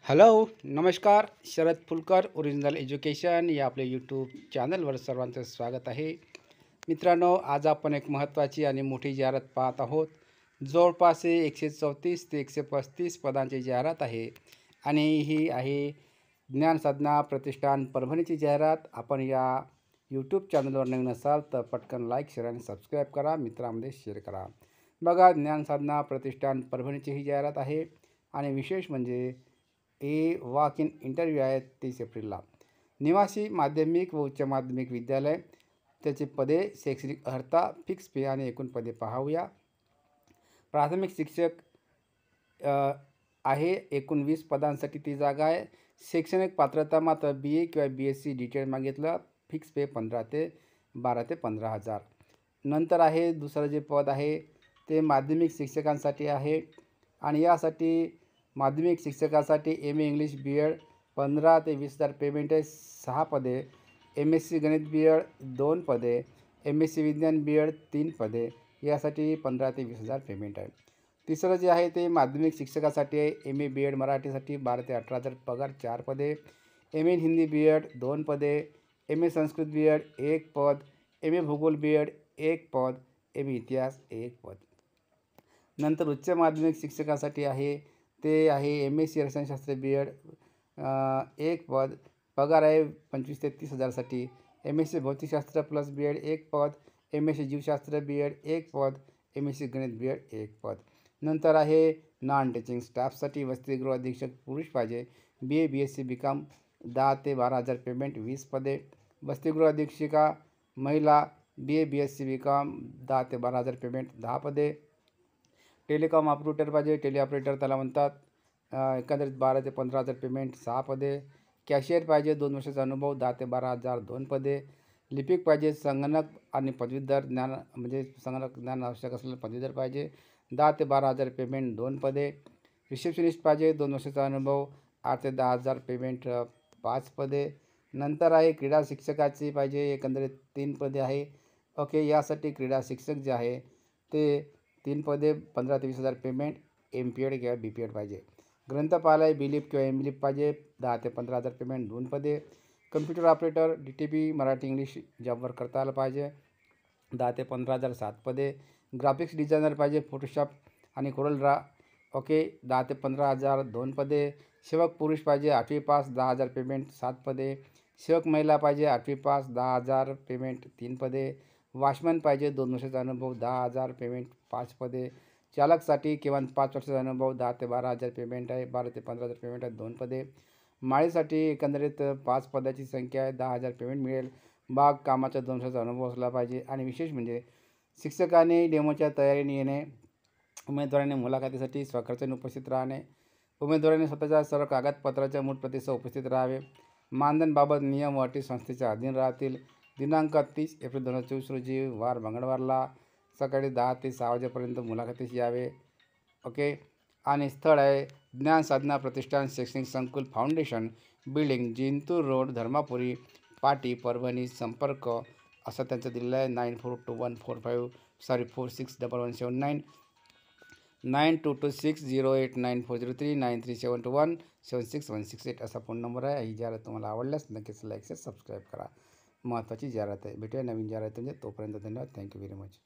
Hello, नमस्कार. Sharad Phulkar original education या आपल्या यूट्यूब चॅनलवर सर्वांचं स्वागत आहे. मित्रांनो, आज आपण एक महत्त्वाची आणि मोठी जाहिरात पाहत आहोत. जवळपास 134 ते 135 पदांची जाहिरात आहे आणि ही आहे ज्ञानसाधना प्रतिष्ठान परभणीची जाहिरात. आपण या यूट्यूब चॅनलवर नवीन असाल तर पटकन लाईक, शेअर आणि सबस्क्राईब करा, मित्रांमध्ये शेअर करा. बघा, ज्ञानसाधना प्रतिष्ठान परभणीची ही जाहिरात आहे आणि विशेष म्हणजे वॉक इन इंटरव्ह्यू आहे 30 एप्रिलला. निवासी माध्यमिक व उच्च माध्यमिक विद्यालय, त्याची पदे, शैक्षणिक अर्हता, फिक्स फी आणि एकूण पदे पाहूया. प्राथमिक शिक्षक आहे, एकूण 20 पदांसाठी ती जागा आहे. शैक्षणिक पात्रता मात्र BA किंवा BSc डिटेल मागितलं. फिक्स पे 12 ते 15,000. नंतर आहे दुसरं जे पद आहे ते माध्यमिक शिक्षकांसाठी आहे आणि यासाठी माध्यमिक शिक्षकासाठी MA इंग्लिश BEd 15 ते 20,000 पेमेंट आहे. 6 पदे. MSc गणित BEd 2 पदे. MSc विज्ञान BEd 3 पदे. यासाठी 15 ते 20,000 पेमेंट आहे. तिसरं जे आहे ते माध्यमिक शिक्षकासाठी आहे. MA BEd मराठीसाठी 12 ते 18,000 पगार, 4 पदे. MA हिंदी BEd 2 पदे. MA संस्कृत BEd 1 पद. MA भूगोल BEd 1 पद. MA इतिहास 1 पद. नंतर उच्च माध्यमिक शिक्षकासाठी आहे ते आहे MSc रसायनशास्त्र BEd 1 पद. पगार आहे 25 ते 30,000साठी. MSc भौतिकशास्त्र प्लस BEd 1 पद. MSc जीवशास्त्र BEd 1 पद. MSc गणित BEd 1 पद. नंतर आहे नॉन टीचिंग स्टाफसाठी वसतिगृह अधीक्षक पुरुष पाहिजे. BA BSc BCom 10 ते 12,000 पेमेंट, 20 पदे. वसतिगृह अधीक्षिका महिला BA BSc BCom 10 ते 12,000 पेमेंट, 10 पदे. टेलिकॉम ऑपरेटर पाहिजे, टेली ऑपरेटर त्याला म्हणतात. एकंदरीत 12 ते 15,000 पेमेंट, 6 पदे. कॅशियर पाहिजे, 2 वर्षाचा अनुभव, 10 ते 12,000, 2 पदे. लिपिक पाहिजे, संगणक आणि पदवीधर ज्ञान म्हणजे संगणक ज्ञान आवश्यक असलेलं पदवीधर पाहिजे, 10 ते 12,000 पेमेंट, 2 पदे. रिसेप्शनिस्ट पाहिजे, 2 वर्षाचा अनुभव, 8 ते 10,000 पेमेंट, 5 पदे. नंतर आहे क्रीडा शिक्षकाची पाहिजे, एकंदरीत 3 पदे आहे. ओके, यासाठी क्रीडा शिक्षक जे आहे ते 3 पदे, 15 ते 20,000 पेमेंट, MPEd किंवा BPEd पाहिजे. ग्रंथपाल बिलिप किंवा MLIP पाहिजे, 10 ते 15,000 पेमेंट, 2 पदे. Computer operator DTP Marathi English जॉबवर करता आलं पाहिजे, 10 ते 15,000, 7 पदे. ग्राफिक्स डिझायनर पाहिजे, फोटोशॉप आणि कोरलड्रा, ओके, 10 ते 15,000, 2 पदे. सेवक पुरुष पाहिजे, 8वी पास, 10,000 पेमेंट, 7 पदे. सेवक महिला पाहिजे, 8वी पास, 10,000 पेमेंट, 3 पदे. वॉचमॅन पाहिजे, 2 वर्षाचा अनुभव, 10,000 पेमेंट, 5 पदे. चालकसाठी किमान 5 वर्षाचा अनुभव, 10 ते 12,000 पेमेंट आहे, 12 ते 15,000 पेमेंट आहे, 2 पदे. माळीसाठी एकंदरीत 5 पदाची संख्या आहे, 10,000 पेमेंट मिळेल. कामाचा 2 वर्षाचा अनुभव असला पाहिजे. आणि विशेष म्हणजे शिक्षकांनी डेमोच्या तयारीने येणे, उमेदवारांनी मुलाखतीसाठी स्वखर्चाने उपस्थित राहणे, उमेदवारांनी स्वतःच्या सर्व कागदपत्राच्या मूळ प्रतीसह उपस्थित राहावे. मानधनबाबत नियम व अटी संस्थेच्या अधीन राहतील. दिनांक 30 एप्रिल 2024 रोजी, वार मंगळवारला, सकाळी 10 ते 6 वाजेपर्यंत मुलाखतीस यावे. ओके, आणि स्थळ आहे ज्ञानसाधना प्रतिष्ठान शैक्षणिक संकुल, foundation building, Jintur road, Dharmapuri पाटी, परभणी. संपर्क असं त्यांचं दिलेलं आहे, 942145 9226089403 9371217668 असा फोन नंबर आहे. ही जाहिरात तुम्हाला आवडल्यास नक्कीच लाईक, सबस्क्राईब करा. महत्त्वाची जाहिरात आहे. भेटूया नवीन जाहिरात म्हणजे. तोपर्यंत धन्यवाद. Thank you very much.